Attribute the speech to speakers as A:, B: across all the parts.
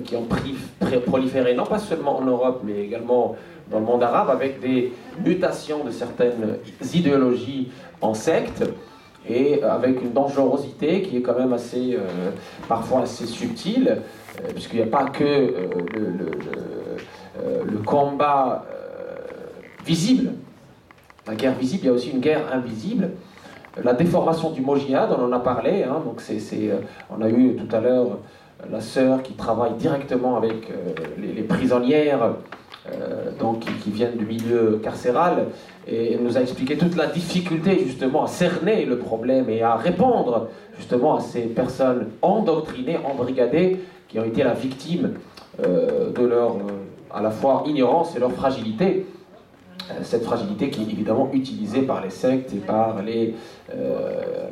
A: qui ont proliféré, non pas seulement en Europe, mais également dans le monde arabe, avec des mutations de certaines idéologies en sectes, et avec une dangerosité qui est quand même assez, parfois assez subtile, puisqu'il n'y a pas que le combat visible, la guerre visible, il y a aussi une guerre invisible. La déformation du mot djihad, on en a parlé, hein, donc on a eu tout à l'heure la sœur qui travaille directement avec les prisonnières donc, qui viennent du milieu carcéral, et elle nous a expliqué toute la difficulté justement à cerner le problème et à répondre justement à ces personnes endoctrinées, embrigadées, qui ont été la victime de leur à la fois ignorance et leur fragilité. Cette fragilité qui est évidemment utilisée par les sectes et par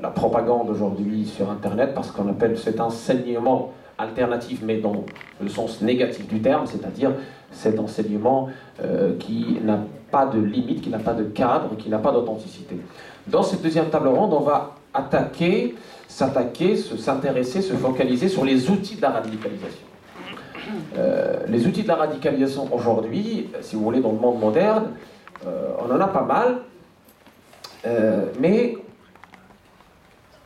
A: la propagande aujourd'hui sur Internet, parce qu'on appelle cet enseignement alternatif, mais dans le sens négatif du terme, c'est-à-dire cet enseignement qui n'a pas de limite, qui n'a pas de cadre, qui n'a pas d'authenticité. Dans cette deuxième table ronde, on va s'intéresser, se focaliser sur les outils de la radicalisation. Les outils de la radicalisation aujourd'hui, si vous voulez, dans le monde moderne, on en a pas mal, mais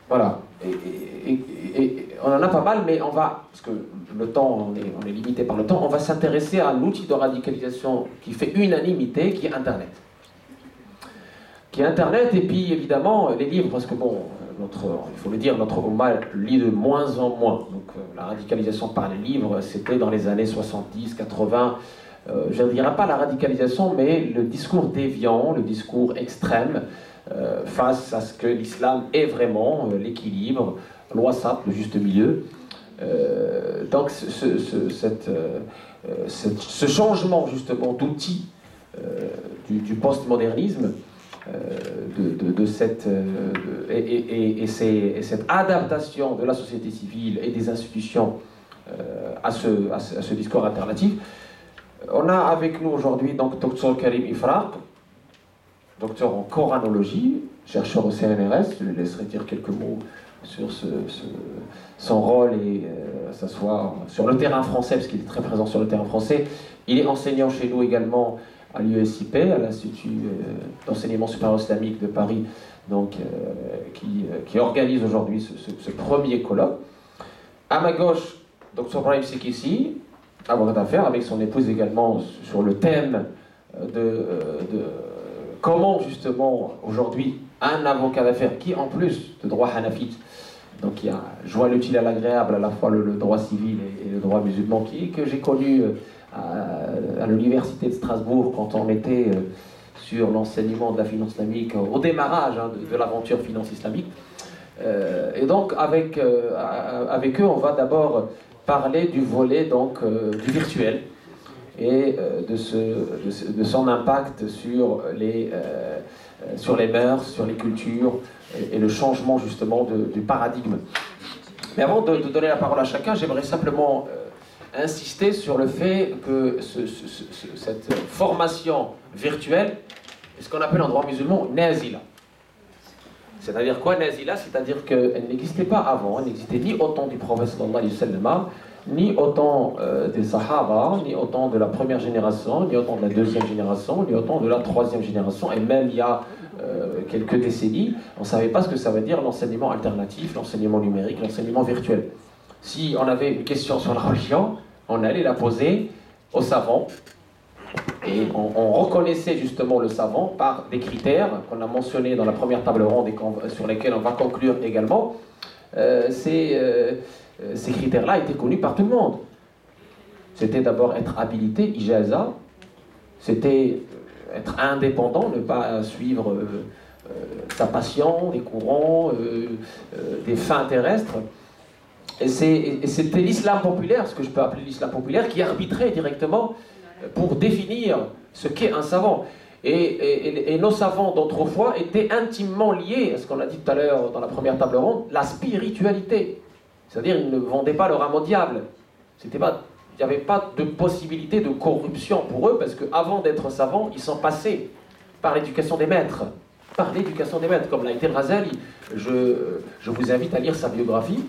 A: voilà, et on en a pas mal, mais on va, parce que le temps, on est limité par le temps, on va s'intéresser à un outil de radicalisation qui fait unanimité, qui est Internet. Et puis évidemment les livres, parce que bon, il faut le dire, notre Oumma lit de moins en moins. Donc la radicalisation par les livres, c'était dans les années 70, 80. Je ne dirais pas la radicalisation, mais le discours déviant, le discours extrême, face à ce que l'islam est vraiment, l'équilibre, l'wasat, le juste milieu. Donc ce changement justement d'outil du postmodernisme, et cette adaptation de la société civile et des institutions à ce discours alternatif. On a avec nous aujourd'hui donc Dr Karim Ifraq, docteur en coranologie, chercheur au CNRS. Je lui laisserai dire quelques mots sur son rôle et s'asseoir sur le terrain français, parce qu'il est très présent sur le terrain français. Il est enseignant chez nous également à l'USIP, à l'Institut d'enseignement supérieur islamique de Paris, donc, qui organise aujourd'hui ce premier colloque. À ma gauche, Dr Brahim Sekissi, avocat d'affaires, avec son épouse également, sur le thème de comment justement aujourd'hui un avocat d'affaires qui, en plus de droit hanafite, donc il y a joint l'utile à l'agréable, à la fois le droit civil et le droit musulman, que j'ai connu à l'université de Strasbourg quand on était sur l'enseignement de la finance islamique au démarrage de l'aventure finance islamique. Et donc avec eux, on va d'abord parler du volet donc, du virtuel et de son impact sur les mœurs, sur les cultures et le changement justement du paradigme. Mais avant de donner la parole à chacun, j'aimerais simplement insister sur le fait que cette formation virtuelle est ce qu'on appelle en droit musulman nazila. C'est-à-dire quoi, nazila? C'est-à-dire qu'elle n'existait pas avant, elle n'existait ni au temps du prophète sallallahu alayhi wa sallam, ni au temps des sahaba, ni au temps de la première génération, ni au temps de la deuxième génération, ni au temps de la troisième génération, et même il y a quelques décennies, on ne savait pas ce que ça veut dire l'enseignement alternatif, l'enseignement numérique, l'enseignement virtuel. Si on avait une question sur la religion, on allait la poser aux savants, et on reconnaissait justement le savant par des critères qu'on a mentionnés dans la première table ronde et sur lesquels on va conclure également. Ces critères-là étaient connus par tout le monde. C'était d'abord être habilité, ijaza, c'était être indépendant, ne pas suivre sa passion, des courants, des fins terrestres. Et c'était l'islam populaire, ce que je peux appeler l'islam populaire, qui arbitrait directement pour définir ce qu'est un savant. Et nos savants d'autrefois étaient intimement liés à ce qu'on a dit tout à l'heure dans la première table ronde, la spiritualité. C'est-à-dire ils ne vendaient pas leur âme au diable. Il n'y avait pas de possibilité de corruption pour eux, parce qu'avant d'être savants, ils sont passés par l'éducation des maîtres. Par l'éducation des maîtres, comme l'a été le Ghazali. Je vous invite à lire sa biographie.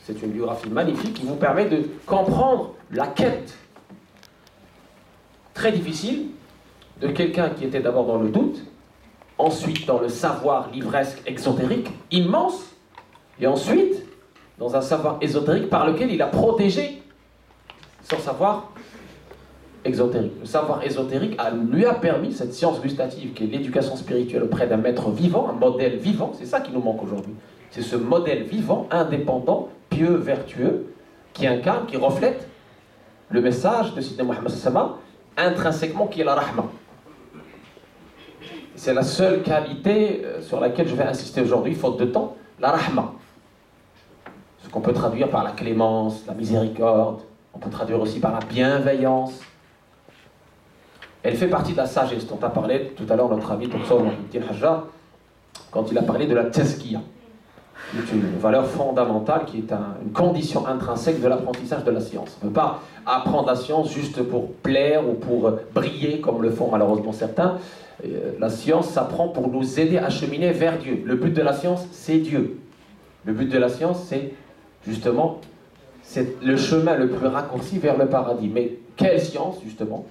A: C'est une biographie magnifique qui vous permet de comprendre la quête très difficile de quelqu'un qui était d'abord dans le doute, ensuite dans le savoir livresque exotérique, immense, et ensuite dans un savoir ésotérique par lequel il a protégé son savoir exotérique. Le savoir ésotérique lui a permis, cette science gustative qui est l'éducation spirituelle auprès d'un maître vivant, un modèle vivant, c'est ça qui nous manque aujourd'hui. C'est ce modèle vivant, indépendant, pieux, vertueux, qui incarne, qui reflète le message de Sidna Muhammad Sama, intrinsèquement qui est la rahma. C'est la seule qualité sur laquelle je vais insister aujourd'hui, faute de temps, la rahma. Ce qu'on peut traduire par la clémence, la miséricorde, on peut traduire aussi par la bienveillance. Elle fait partie de la sagesse dont a parlé tout à l'heure notre ami Dr Muhyiddin Hajjar quand il a parlé de la tazkiya. C'est une valeur fondamentale qui est une condition intrinsèque de l'apprentissage de la science. On ne peut pas apprendre la science juste pour plaire ou pour briller comme le font malheureusement certains. La science s'apprend pour nous aider à cheminer vers Dieu. Le but de la science, c'est Dieu. Le but de la science, c'est justement c'est le chemin le plus raccourci vers le paradis. Mais quelle science, justement,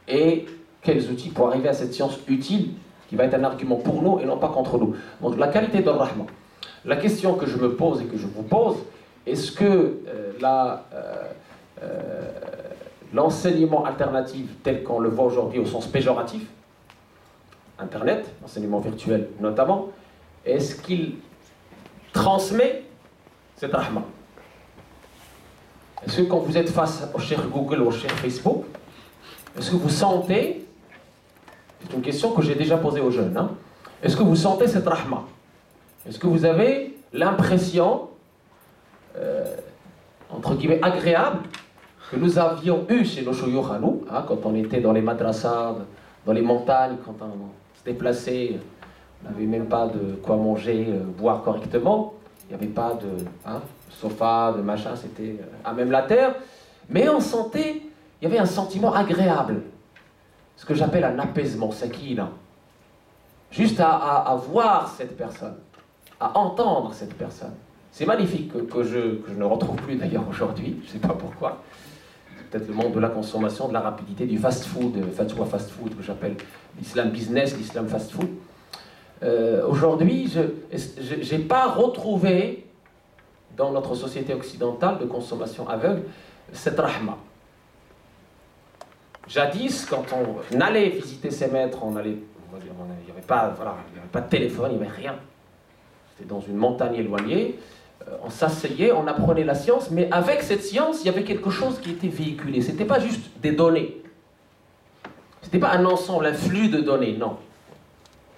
A: et quels outils pour arriver à cette science utile qui va être un argument pour nous et non pas contre nous. Donc la qualité de Rahman. La question que je me pose et que je vous pose, est-ce que l'enseignement alternatif tel qu'on le voit aujourd'hui au sens péjoratif, Internet, l'enseignement virtuel notamment, est-ce qu'il transmet cette Rahman? Est-ce que quand vous êtes face au cher Google ou au cher Facebook, est-ce que vous sentez, c'est une question que j'ai déjà posée aux jeunes, hein, est-ce que vous sentez cette Rahma? Est-ce que vous avez l'impression, entre guillemets, agréable que nous avions eu chez nos shuyukh à nous, hein, quand on était dans les madrasas, dans les montagnes, quand on se déplaçait, on n'avait même pas de quoi manger, boire correctement, il n'y avait pas de sofa, de machin, c'était à même la terre, mais on sentait, il y avait un sentiment agréable, ce que j'appelle un apaisement, sakina. Juste à voir cette personne, à entendre cette personne. C'est magnifique que je ne retrouve plus d'ailleurs aujourd'hui, je ne sais pas pourquoi. C'est peut-être le monde de la consommation, de la rapidité, du fast-food, fatwa fast-food, que j'appelle l'islam business, l'islam fast-food. Aujourd'hui, je n'ai pas retrouvé dans notre société occidentale de consommation aveugle cette rahma. Jadis, quand on allait visiter ses maîtres, il n'y avait pas de téléphone, il n'y avait rien. C'était dans une montagne éloignée, on s'asseyait, on apprenait la science, mais avec cette science, il y avait quelque chose qui était véhiculé. Ce n'était pas juste des données. Ce n'était pas un ensemble, un flux de données, non.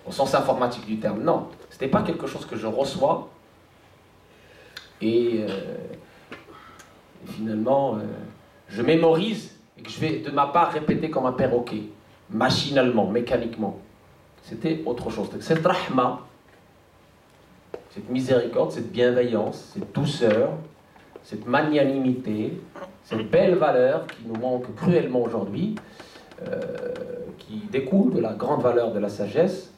A: Au sens informatique du terme, non. Ce n'était pas quelque chose que je reçois et finalement, je mémorise et que je vais de ma part répéter comme un perroquet, machinalement, mécaniquement. C'était autre chose. Cette rahma, cette miséricorde, cette bienveillance, cette douceur, cette magnanimité, cette belle valeur qui nous manque cruellement aujourd'hui, qui découle de la grande valeur de la sagesse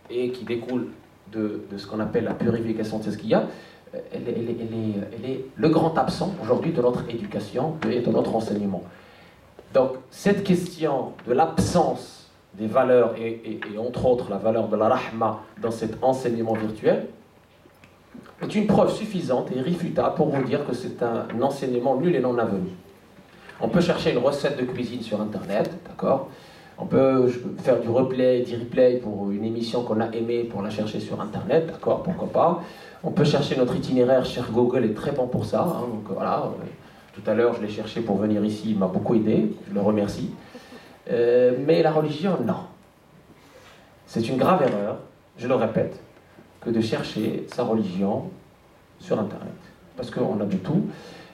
A: et qui découle de ce qu'on appelle la purification de ce qu'il y a, elle est le grand absent aujourd'hui de notre éducation et de notre enseignement. Donc cette question de l'absence des valeurs et entre autres la valeur de la rahma dans cet enseignement virtuel est une preuve suffisante et irréfutable pour vous dire que c'est un enseignement nul et non avenu. On peut chercher une recette de cuisine sur internet, d'accord? On peut faire du replay, du replay pour une émission qu'on a aimée pour la chercher sur internet, d'accord? Pourquoi pas? On peut chercher notre itinéraire, cher Google est très bon pour ça, hein, donc voilà. Tout à l'heure, je l'ai cherché pour venir ici, il m'a beaucoup aidé, je le remercie. Mais la religion, non. C'est une grave erreur, je le répète, que de chercher sa religion sur internet. Parce qu'on a du tout,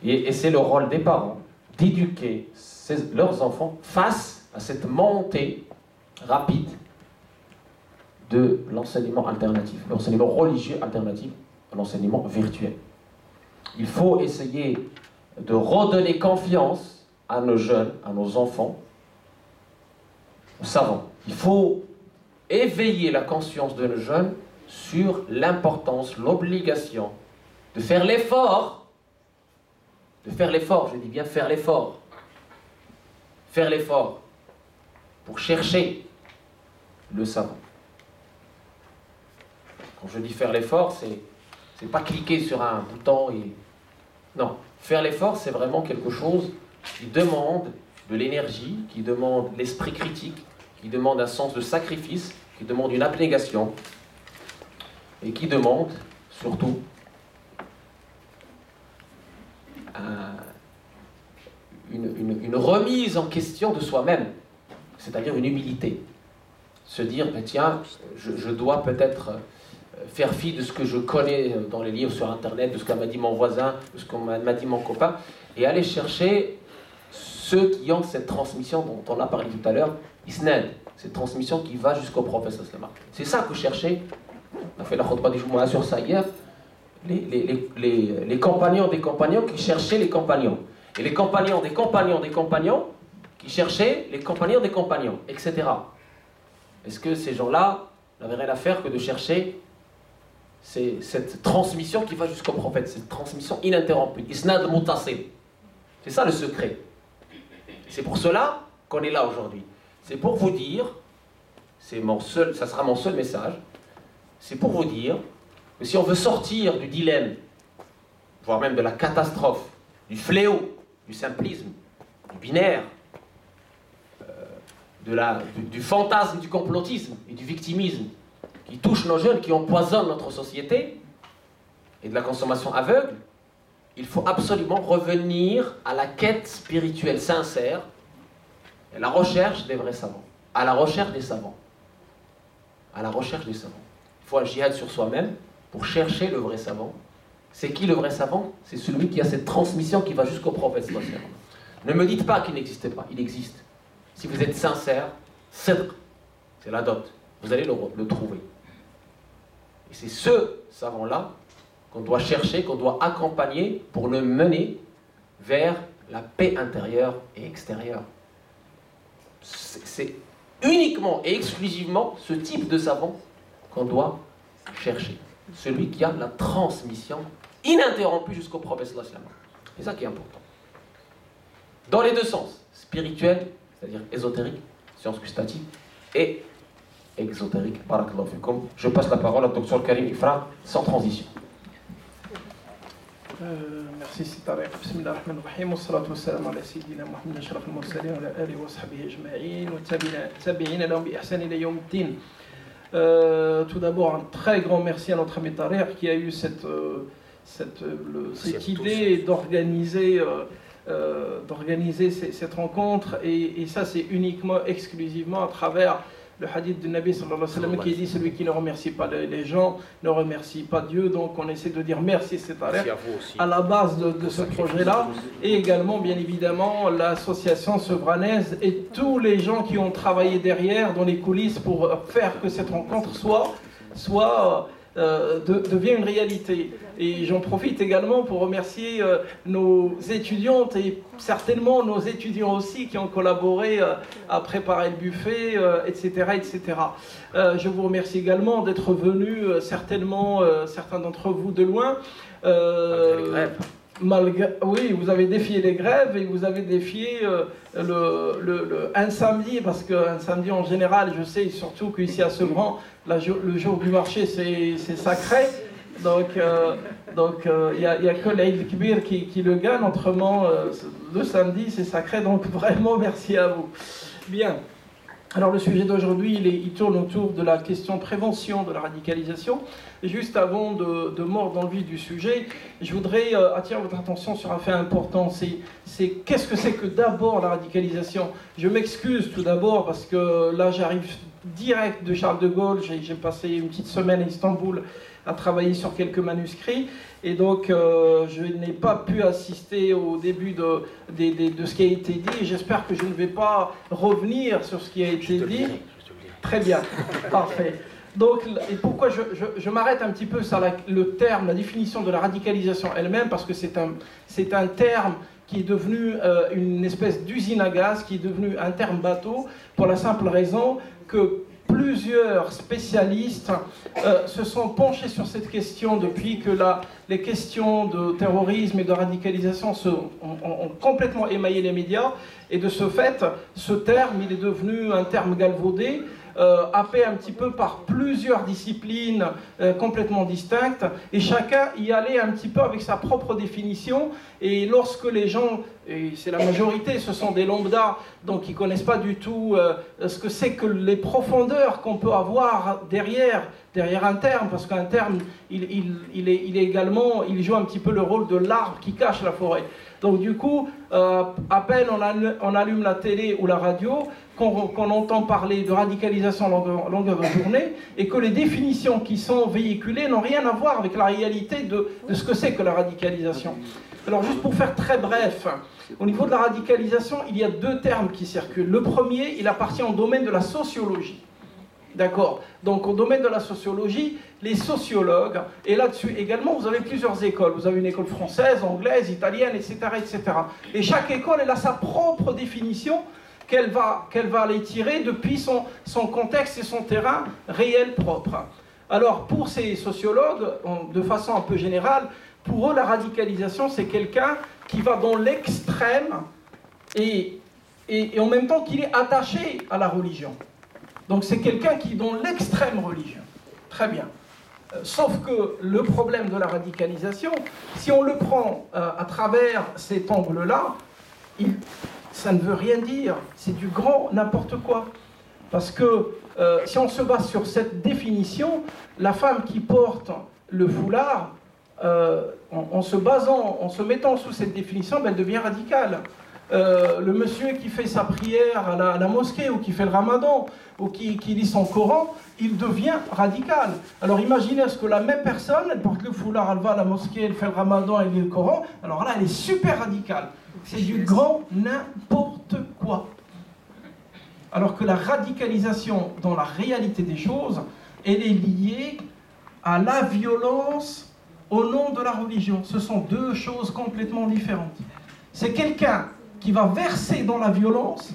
A: et c'est le rôle des parents d'éduquer leurs enfants face à cette montée rapide de l'enseignement alternatif, l'enseignement religieux alternatif, l'enseignement virtuel. Il faut essayer de redonner confiance à nos jeunes, à nos enfants, aux savants. Il faut éveiller la conscience de nos jeunes sur l'importance, l'obligation de faire l'effort, je dis bien faire l'effort pour chercher le savant. Quand je dis faire l'effort, c'est pas cliquer sur un bouton et... Non, faire l'effort, c'est vraiment quelque chose qui demande de l'énergie, qui demande l'esprit critique, qui demande un sens de sacrifice, qui demande une abnégation et qui demande surtout une remise en question de soi-même, c'est-à-dire une humilité. Se dire, ben tiens, je dois peut-être faire fi de ce que je connais dans les livres sur Internet, de ce qu'a m'a dit mon voisin, de ce qu'on m'a dit mon copain, et aller chercher ceux qui ont cette transmission dont on a parlé tout à l'heure, Isnad, cette transmission qui va jusqu'au prophète. C'est ça que cherchait, on a fait la khutbah du Jumu'ah sur ça hier, les compagnons des compagnons qui cherchaient les compagnons, et les compagnons des compagnons des compagnons qui cherchaient les compagnons des compagnons, etc. Est-ce que ces gens-là n'avaient rien à faire que de chercher cette transmission qui va jusqu'au prophète, cette transmission ininterrompue, Isnad Mutasil. C'est ça le secret. C'est pour cela qu'on est là aujourd'hui. C'est pour vous dire, ça sera mon seul message, c'est pour vous dire que si on veut sortir du dilemme, voire même de la catastrophe, du fléau, du simplisme, du binaire, du fantasme du complotisme et du victimisme qui touche nos jeunes, qui empoisonne notre société, et de la consommation aveugle, il faut absolument revenir à la quête spirituelle sincère, à la recherche des vrais savants, à la recherche des savants. À la recherche des savants. Il faut un jihad sur soi-même pour chercher le vrai savant. C'est qui le vrai savant? C'est celui qui a cette transmission qui va jusqu'au prophète. Ne me dites pas qu'il n'existe pas, il existe. Si vous êtes sincère, c'est la dot. Vous allez le trouver. Et c'est ce savant-là qu'on doit chercher, qu'on doit accompagner pour le mener vers la paix intérieure et extérieure. C'est uniquement et exclusivement ce type de savant qu'on doit chercher. Celui qui a la transmission ininterrompue jusqu'au prophète. C'est ça qui est important. Dans les deux sens, spirituel, c'est-à-dire ésotérique, science gustative, et exotérique. Barakallahu fikum. Je passe la parole à Dr Karim Ifra, sans transition.
B: Merci Sitarek. Bismillah ar-Rahman ar-Rahim. Wa salatu wa salam ala Sayyidina Muhammad ashraf al-mursalin wa ala alihi wa sahbihi ajma'in wa tabi'ina lahum bi ihsan ila yawm ad-din. Tout d'abord, un très grand merci à notre ami Tariq qui a eu cette idée d'organiser cette rencontre, et ça c'est uniquement, exclusivement à travers le hadith du Nabi sallallahu alayhi wa sallam qui dit celui qui ne remercie pas les gens ne remercie pas Dieu. Donc on essaie de dire merci, c'est à la base de ce projet-là, et également bien évidemment l'association Sevranaise et tous les gens qui ont travaillé derrière dans les coulisses pour faire que cette rencontre devient une réalité. Et j'en profite également pour remercier nos étudiantes et certainement nos étudiants aussi qui ont collaboré à préparer le buffet, etc. etc. Je vous remercie également d'être venus, certainement certains d'entre vous de loin. Oui, vous avez défié les grèves et vous avez défié un samedi, parce qu'un samedi en général, je sais surtout qu'ici à Sevran, le jour du marché c'est sacré, donc il n'y a que l'Aïd Kbir qui le gagne, autrement le samedi c'est sacré, donc vraiment merci à vous. Bien. Alors le sujet d'aujourd'hui, il tourne autour de la question prévention de la radicalisation. Et juste avant de mordre dans le vif du sujet, je voudrais attirer votre attention sur un fait important. C'est qu'est-ce que c'est que d'abord la radicalisation? Je m'excuse tout d'abord parce que là j'arrive direct de Charles de Gaulle. J'ai passé une petite semaine à Istanbul à travailler sur quelques manuscrits. Et donc, je n'ai pas pu assister au début de ce qui a été dit. J'espère que je ne vais pas revenir sur ce qui a été dit. Très bien, parfait. Donc, et pourquoi je m'arrête un petit peu sur le terme, la définition de la radicalisation elle-même, parce que c'est un terme qui est devenu une espèce d'usine à gaz, qui est devenu un terme bateau, pour la simple raison que plusieurs spécialistes se sont penchés sur cette question depuis que les questions de terrorisme et de radicalisation ont complètement émaillé les médias. Et de ce fait, ce terme, il est devenu un terme galvaudé, happé un petit peu par plusieurs disciplines complètement distinctes, et chacun y allait un petit peu avec sa propre définition. Et lorsque les gens, et c'est la majorité, ce sont des lambdas, donc ils ne connaissent pas du tout ce que c'est que les profondeurs qu'on peut avoir derrière un terme, parce qu'un terme, il joue un petit peu le rôle de l'arbre qui cache la forêt. Donc du coup, à peine on allume la télé ou la radio, qu'on entend parler de radicalisation longueur de journée, et que les définitions qui sont véhiculées n'ont rien à voir avec la réalité de ce que c'est que la radicalisation. Alors juste pour faire très bref, au niveau de la radicalisation, il y a deux termes qui circulent. Le premier, il appartient au domaine de la sociologie. D'accord. Donc au domaine de la sociologie, les sociologues, et là-dessus également, vous avez plusieurs écoles. Vous avez une école française, anglaise, italienne, etc., etc. Et chaque école, elle a sa propre définition qu'elle va aller tirer depuis son contexte et son terrain réel propre. Alors pour ces sociologues, de façon un peu générale, pour eux, la radicalisation, c'est quelqu'un qui va dans l'extrême et en même temps qu'il est attaché à la religion. Donc c'est quelqu'un qui est dans l'extrême religion. Très bien. Sauf que le problème de la radicalisation, si on le prend à travers cet angle-là, ça ne veut rien dire. C'est du grand n'importe quoi. Parce que si on se base sur cette définition, la femme qui porte le foulard, en se mettant sous cette définition, elle devient radicale. Le monsieur qui fait sa prière à la mosquée, ou qui fait le ramadan, ou qui lit son Coran, il devient radical. Alors imaginez ce que la même personne, elle porte le foulard, elle va à la mosquée, elle fait le ramadan, elle lit le Coran, alors là elle est super radicale. C'est du grand n'importe quoi. Alors que la radicalisation, dans la réalité des choses, elle est liée à la violence au nom de la religion. Ce sont deux choses complètement différentes. C'est quelqu'un qui va verser dans la violence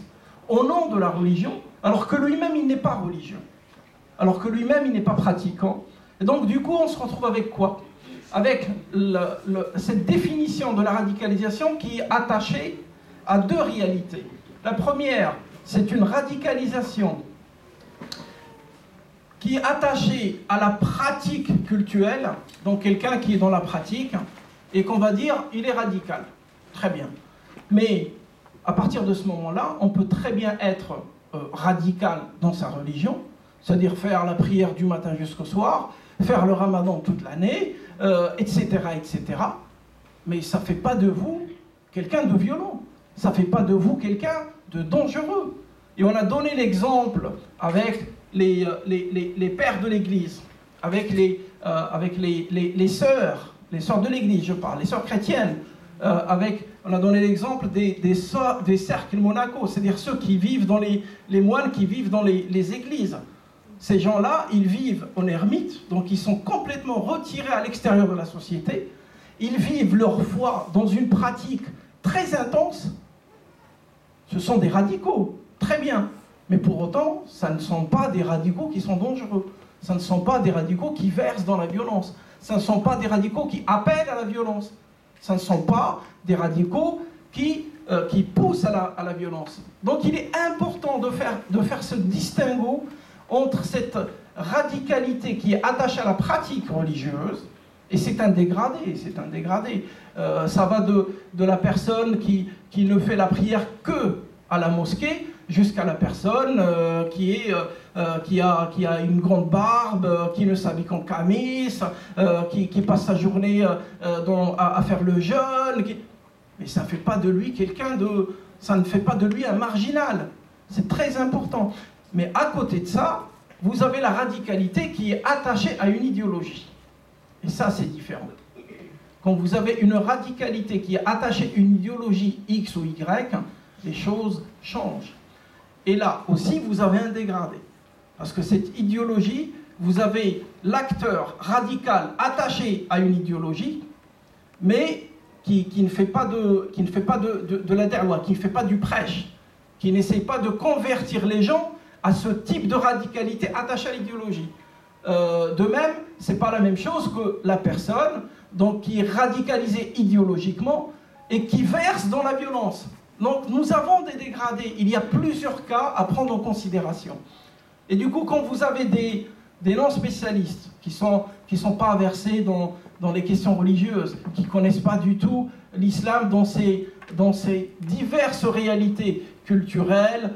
B: au nom de la religion, alors que lui-même, il n'est pas religieux. Alors que lui-même, il n'est pas pratiquant. Et donc, du coup, on se retrouve avec quoi? Avec cette définition de la radicalisation qui est attachée à deux réalités. La première, c'est une radicalisation qui est attachée à la pratique cultuelle, donc quelqu'un qui est dans la pratique, et qu'on va dire, il est radical. Très bien. Mais à partir de ce moment-là, on peut très bien être radical dans sa religion, c'est-à-dire faire la prière du matin jusqu'au soir, faire le ramadan toute l'année, etc., etc. Mais ça ne fait pas de vous quelqu'un de violent. Ça ne fait pas de vous quelqu'un de dangereux. Et on a donné l'exemple avec les pères de l'Église, avec les sœurs de l'Église, je parle, les sœurs chrétiennes. On a donné l'exemple des cercles monacaux, c'est-à-dire ceux qui vivent dans les moines qui vivent dans les églises. Ces gens-là, ils vivent en ermite, donc ils sont complètement retirés à l'extérieur de la société. Ils vivent leur foi dans une pratique très intense. Ce sont des radicaux, très bien. Mais pour autant, ça ne sont pas des radicaux qui sont dangereux. Ça ne sont pas des radicaux qui versent dans la violence. Ça ne sont pas des radicaux qui appellent à la violence. Ce ne sont pas des radicaux qui poussent à la violence. Donc il est important de faire ce distinguo entre cette radicalité qui est attachée à la pratique religieuse, et c'est un dégradé, ça va de la personne qui ne fait la prière que à la mosquée, jusqu'à la personne qui a une grande barbe, qui ne s'habille qu'en camis, qui passe sa journée à faire le jeûne. Mais ça ne fait pas de lui ça ne fait pas de lui un marginal. C'est très important. Mais à côté de ça, vous avez la radicalité qui est attachée à une idéologie. Et ça, c'est différent. Quand vous avez une radicalité qui est attachée à une idéologie X ou Y, les choses changent. Et là aussi, vous avez un dégradé. Parce que cette idéologie, vous avez l'acteur radical attaché à une idéologie, mais qui ne fait pas de la da'wa, qui ne fait pas du prêche, qui n'essaie pas de convertir les gens à ce type de radicalité attachée à l'idéologie. De même, ce n'est pas la même chose que la personne donc, qui est radicalisée idéologiquement et qui verse dans la violence. Donc nous avons des dégradés. Il y a plusieurs cas à prendre en considération. Et du coup, quand vous avez des non-spécialistes qui sont pas versés dans les questions religieuses, qui ne connaissent pas du tout l'islam dans ses diverses réalités culturelles,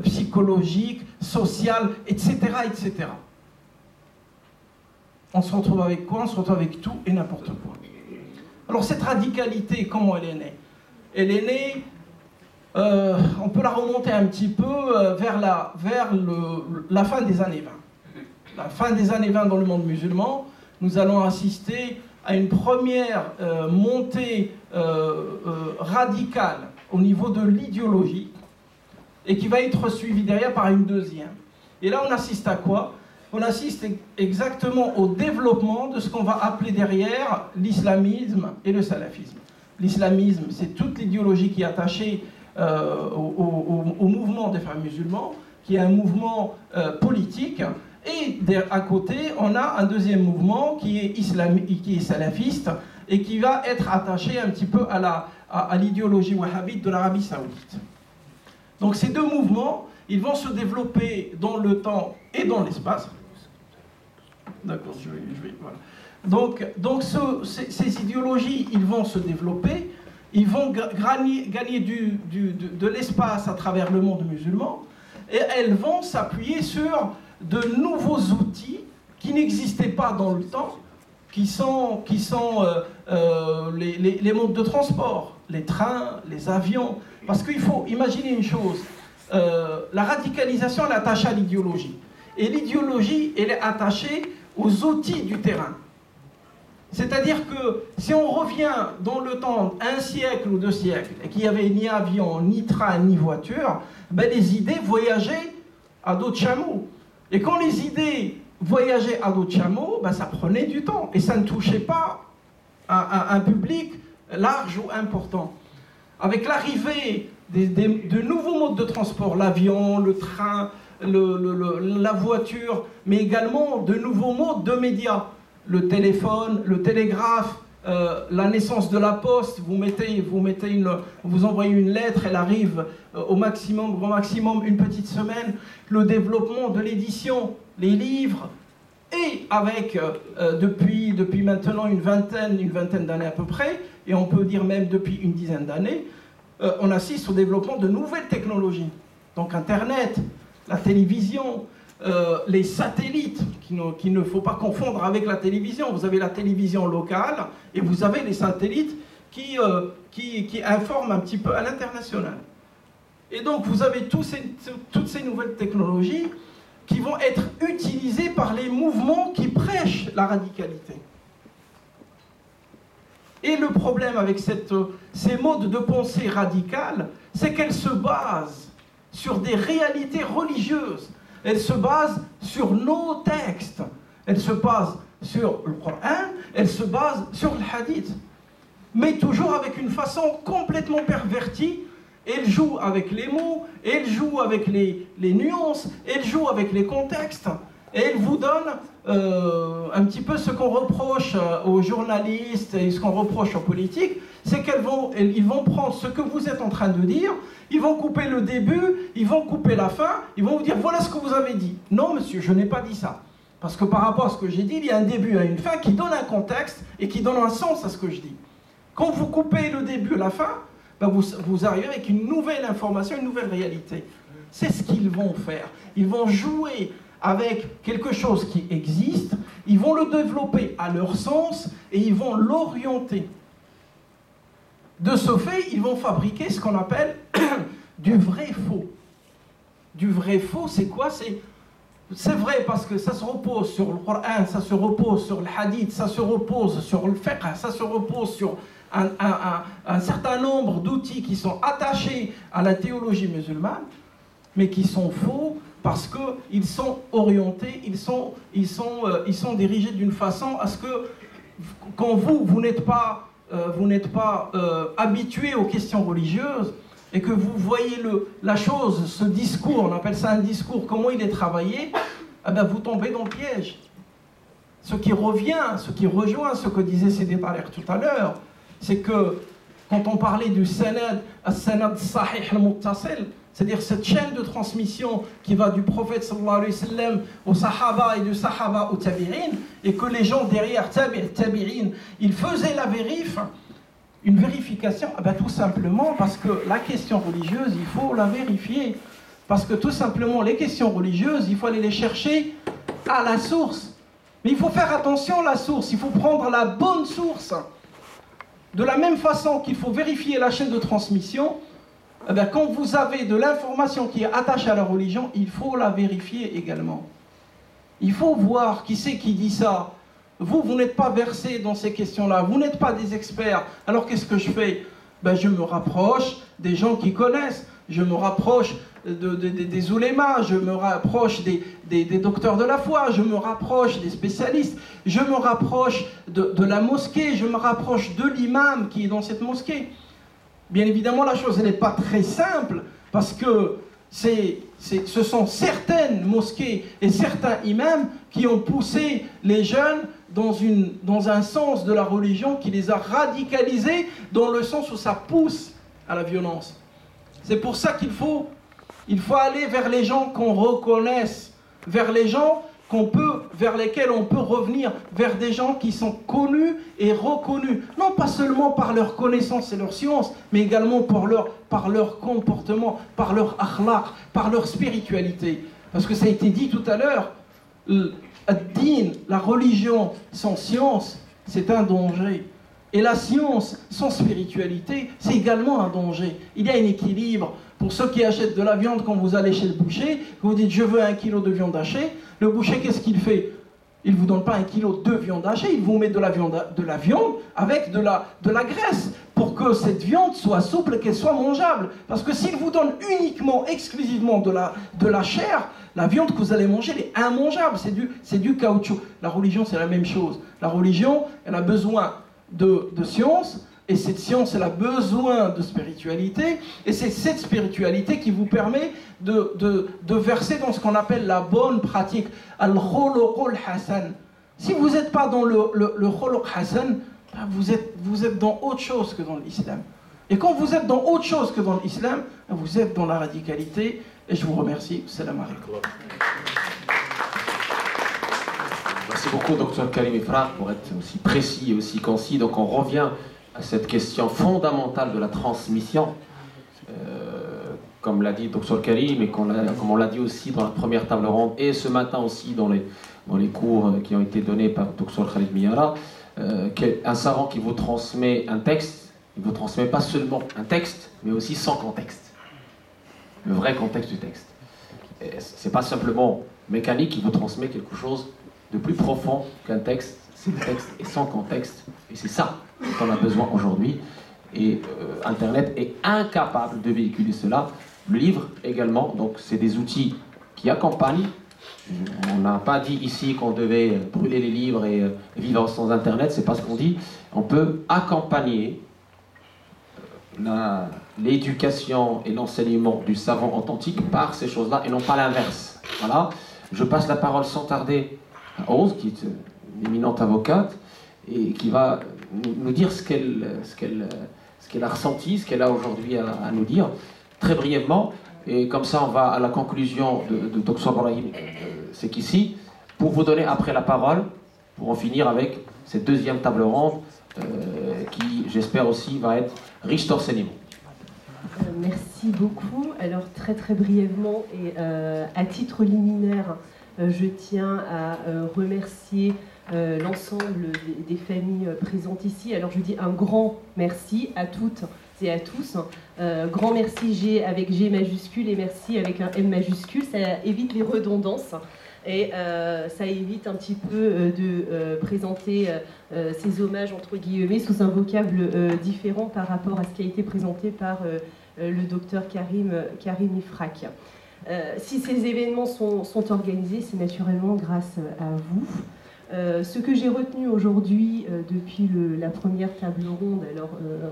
B: psychologiques, sociales, etc., etc. On se retrouve avec quoi? On se retrouve avec tout et n'importe quoi. Alors cette radicalité, comment elle est née? Elle est née, on peut la remonter un petit peu vers la fin des années 20. La fin des années 20 dans le monde musulman, nous allons assister à une première montée radicale au niveau de l'idéologie et qui va être suivie derrière par une deuxième. Et là, on assiste à quoi? On assiste exactement au développement de ce qu'on va appeler derrière l'islamisme et le salafisme. L'islamisme, c'est toute l'idéologie qui est attachée au mouvement des frères musulmans, qui est un mouvement politique. Et à côté, on a un deuxième mouvement qui est salafiste et qui va être attaché un petit peu à l'idéologie wahhabite de l'Arabie saoudite. Donc ces deux mouvements, ils vont se développer dans le temps et dans l'espace. D'accord, je vais voilà. Donc ces idéologies, ils vont se développer, ils vont gagner de l'espace à travers le monde musulman, et elles vont s'appuyer sur de nouveaux outils qui n'existaient pas dans le temps, qui sont les modes de transport, les trains, les avions. Parce qu'il faut imaginer une chose, la radicalisation, elle est attachée à l'idéologie. Et l'idéologie, elle est attachée aux outils du terrain. C'est-à-dire que si on revient dans le temps, un siècle ou 2 siècles, et qu'il n'y avait ni avion, ni train, ni voiture, ben les idées voyageaient à dos de chameau. Et quand les idées voyageaient à dos de chameau, ben ça prenait du temps. Et ça ne touchait pas un public large ou important. Avec l'arrivée de nouveaux modes de transport, l'avion, le train, la voiture, mais également de nouveaux modes de médias. Le téléphone, le télégraphe, la naissance de la poste, vous envoyez une lettre, elle arrive au maximum une petite semaine. Le développement de l'édition, les livres, et avec depuis maintenant une vingtaine d'années à peu près, et on peut dire même depuis une dizaine d'années, on assiste au développement de nouvelles technologies. Donc Internet, la télévision, les satellites, qu'il ne faut pas confondre avec la télévision. Vous avez la télévision locale et vous avez les satellites qui informent un petit peu à l'international. Et donc vous avez toutes ces nouvelles technologies qui vont être utilisées par les mouvements qui prêchent la radicalité. Et le problème avec ces modes de pensée radicales, c'est qu'elles se basent sur des réalités religieuses. Elles se basent sur nos textes. Elles se basent sur le Coran, elles se basent sur le hadith. Mais toujours avec une façon complètement pervertie. Elles jouent avec les mots, elles jouent avec les nuances, elles jouent avec les contextes. Et elles vous donnent un petit peu ce qu'on reproche aux journalistes et ce qu'on reproche aux politiques, c'est qu'ils vont prendre ce que vous êtes en train de dire, ils vont couper le début, ils vont couper la fin, ils vont vous dire voilà ce que vous avez dit. Non monsieur, je n'ai pas dit ça. Parce que par rapport à ce que j'ai dit, il y a un début et une fin qui donne un contexte et qui donne un sens à ce que je dis. Quand vous coupez le début et la fin, ben vous arrivez avec une nouvelle information, une nouvelle réalité. C'est ce qu'ils vont faire. Ils vont jouer avec quelque chose qui existe, ils vont le développer à leur sens et ils vont l'orienter. De ce fait, ils vont fabriquer ce qu'on appelle du vrai faux. Du vrai faux, c'est quoi? C'est vrai parce que ça se repose sur le Coran, ça se repose sur le hadith, ça se repose sur le fiqh, ça se repose sur un certain nombre d'outils qui sont attachés à la théologie musulmane, mais qui sont faux parce qu'ils sont orientés, ils sont dirigés d'une façon à ce que, quand vous n'êtes pas habitué aux questions religieuses, et que vous voyez la chose, ce discours, on appelle ça un discours, comment il est travaillé, eh ben vous tombez dans le piège. Ce qui rejoint ce que disait Sidi Tariq tout à l'heure, c'est que quand on parlait du sanad, as-sanad sahih al-muttasil, c'est-à-dire cette chaîne de transmission qui va du prophète sallallahu alayhi wa sallam au sahaba et du sahaba au tabi'in, et que les gens derrière tabi'in, ils faisaient la une vérification, eh ben tout simplement parce que la question religieuse, il faut la vérifier. Parce que tout simplement, les questions religieuses, il faut aller les chercher à la source. Mais il faut faire attention à la source, il faut prendre la bonne source. De la même façon qu'il faut vérifier la chaîne de transmission, eh bien, quand vous avez de l'information qui est attachée à la religion, il faut la vérifier également. Il faut voir qui c'est qui dit ça. Vous n'êtes pas versé dans ces questions-là, vous n'êtes pas des experts. Alors qu'est-ce que je fais? Ben, je me rapproche des gens qui connaissent, je me rapproche des oulémas, je me rapproche des docteurs de la foi, je me rapproche des spécialistes, je me rapproche de la mosquée, je me rapproche de l'imam qui est dans cette mosquée. Bien évidemment, la chose n'est pas très simple, parce que ce sont certaines mosquées et certains imams qui ont poussé les jeunes dans un sens de la religion qui les a radicalisés, dans le sens où ça pousse à la violence. C'est pour ça qu'il faut aller vers les gens qu'on reconnaisse, vers les gens vers lesquels on peut revenir, vers des gens qui sont connus et reconnus, non pas seulement par leur connaissance et leur science, mais également par leur comportement, par leur akhlaq, par leur spiritualité. Parce que ça a été dit tout à l'heure, ad-din, la religion sans science, c'est un danger. Et la science sans spiritualité, c'est également un danger. Il y a un équilibre. Pour ceux qui achètent de la viande, quand vous allez chez le boucher, vous dites je veux 1 kilo de viande hachée, le boucher qu'est-ce qu'il fait? Il ne vous donne pas 1 kilo de viande hachée, il vous met de la viande avec de la graisse, pour que cette viande soit souple et qu'elle soit mangeable. Parce que s'il vous donne exclusivement de la chair, la viande que vous allez manger, elle est immangeable, c'est du caoutchouc. La religion, c'est la même chose. La religion, elle a besoin de science, et cette science, elle a besoin de spiritualité, et c'est cette spiritualité qui vous permet de verser dans ce qu'on appelle la bonne pratique, al-khuluqul hasan. Si vous n'êtes pas dans le khuluq hasan, vous êtes dans autre chose que dans l'islam. Et quand vous êtes dans autre chose que dans l'islam, vous êtes dans la radicalité, et je vous remercie. Salam alaikum.
A: Merci beaucoup, Dr Karim Ifraq, pour être aussi précis et aussi concis. Donc on revient à cette question fondamentale de la transmission, comme l'a dit Dr Karim, et comme on l'a dit aussi dans la première table ronde, et ce matin aussi dans les cours qui ont été donnés par Dr Khalid Miyara, un savant qui vous transmet un texte, il ne vous transmet pas seulement un texte, mais aussi sans contexte, le vrai contexte du texte. Ce n'est pas simplement mécanique, il vous transmet quelque chose de plus profond qu'un texte. C'est le texte et sans contexte, et c'est ça qu'on a besoin aujourd'hui, et Internet est incapable de véhiculer cela. Le livre également, donc c'est des outils qui accompagnent. On n'a pas dit ici qu'on devait brûler les livres et vivre sans Internet, c'est pas ce qu'on dit. On peut accompagner l'éducation et l'enseignement du savant authentique par ces choses-là, et non pas l'inverse. Voilà. Je passe la parole sans tarder à Rose, qui est une éminente avocate, et qui va nous dire ce qu'elle a ressenti, ce qu'elle a aujourd'hui à nous dire, très brièvement. Et comme ça, on va à la conclusion de Dr Brahim Sekissi, pour vous donner après la parole, pour en finir avec cette deuxième table ronde, qui, j'espère aussi, va être riche d'enseignements.
C: Merci beaucoup. Alors, très très brièvement, et à titre liminaire, je tiens à remercier l'ensemble des familles présentes ici. Alors je dis un grand merci à toutes et à tous. Grand merci G avec G majuscule et merci avec un M majuscule. Ça évite les redondances et ça évite un petit peu de présenter ces hommages entre guillemets sous un vocable différent par rapport à ce qui a été présenté par le docteur Karim Ifraq. Si ces événements sont organisés, c'est naturellement grâce à vous. Ce que j'ai retenu aujourd'hui depuis la première table ronde, alors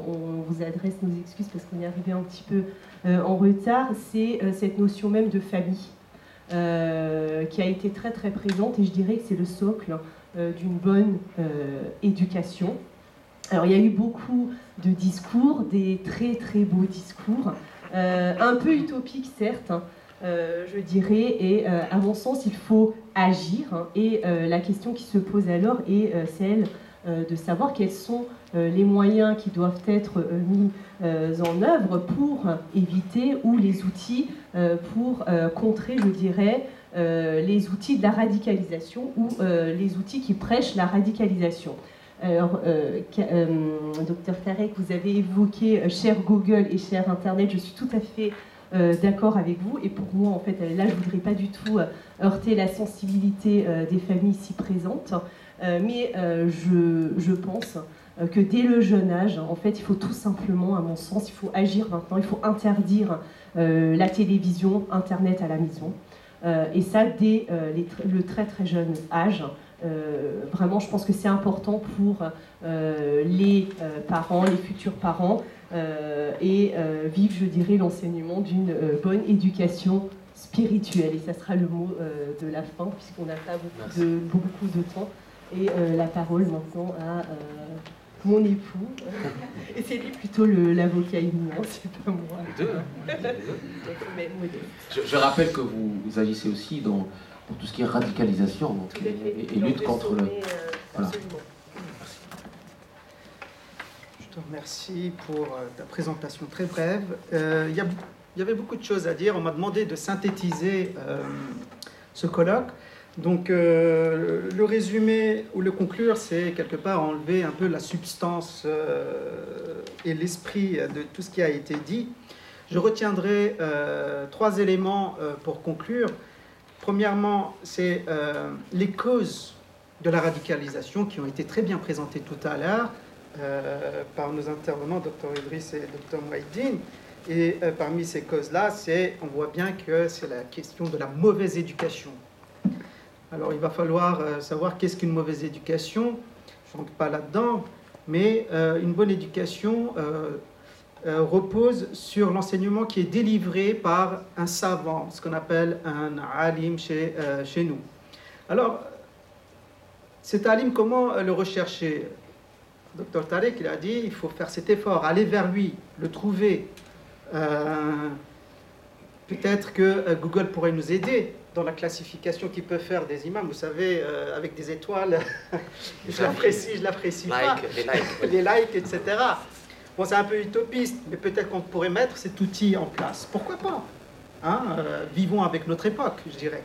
C: on vous adresse nos excuses parce qu'on est arrivé un petit peu en retard, c'est cette notion même de famille qui a été très très présente, et je dirais que c'est le socle d'une bonne éducation. Alors il y a eu beaucoup de discours, des très très beaux discours, un peu utopiques certes, je dirais, et à mon sens, il faut agir. Et la question qui se pose alors est celle de savoir quels sont les moyens qui doivent être mis en œuvre pour éviter, ou les outils pour contrer, je dirais, les outils de la radicalisation, ou les outils qui prêchent la radicalisation. Alors, Dr Tarek, vous avez évoqué cher Google et cher Internet, je suis tout à fait d'accord avec vous, et pour moi en fait là je ne voudrais pas du tout heurter la sensibilité des familles ici présentes, mais je pense que dès le jeune âge en fait il faut tout simplement, à mon sens, il faut agir maintenant, il faut interdire la télévision, internet à la maison, et ça dès le très très jeune âge. Vraiment je pense que c'est important pour les parents, les futurs parents, et vivre, je dirais, l'enseignement d'une bonne éducation spirituelle. Et ça sera le mot de la fin, puisqu'on n'a pas beaucoup de temps. Et la parole maintenant à mon époux. Et c'est lui plutôt l'avocat éminent, c'est pas moi.
A: Les deux, hein. Je rappelle que vous agissez aussi pour tout ce qui est radicalisation donc, et lutte contre le... Voilà.
D: Je te remercie pour ta présentation très brève. Il y avait beaucoup de choses à dire. On m'a demandé de synthétiser ce colloque. Donc, le résumé ou le conclure, c'est quelque part enlever un peu la substance et l'esprit de tout ce qui a été dit. Je retiendrai 3 éléments pour conclure. Premièrement, c'est les causes de la radicalisation qui ont été très bien présentées tout à l'heure par nos intervenants, Dr Idriss et Dr Mouhidine. Et parmi ces causes-là, on voit bien que c'est la question de la mauvaise éducation. Alors il va falloir savoir qu'est-ce qu'une mauvaise éducation. Je ne rentre pas là-dedans, mais une bonne éducation repose sur l'enseignement qui est délivré par un savant, ce qu'on appelle un alim chez nous. Alors, cet alim, comment le rechercher? Dr Tarek, il a dit, il faut faire cet effort, aller vers lui, le trouver. Peut-être que Google pourrait nous aider dans la classification qu'il peut faire des imams. Vous savez, avec des étoiles, je l'apprécie pas. Les likes, etc. Bon, c'est un peu utopiste, mais peut-être qu'on pourrait mettre cet outil en place. Pourquoi pas, hein, vivons avec notre époque, je dirais.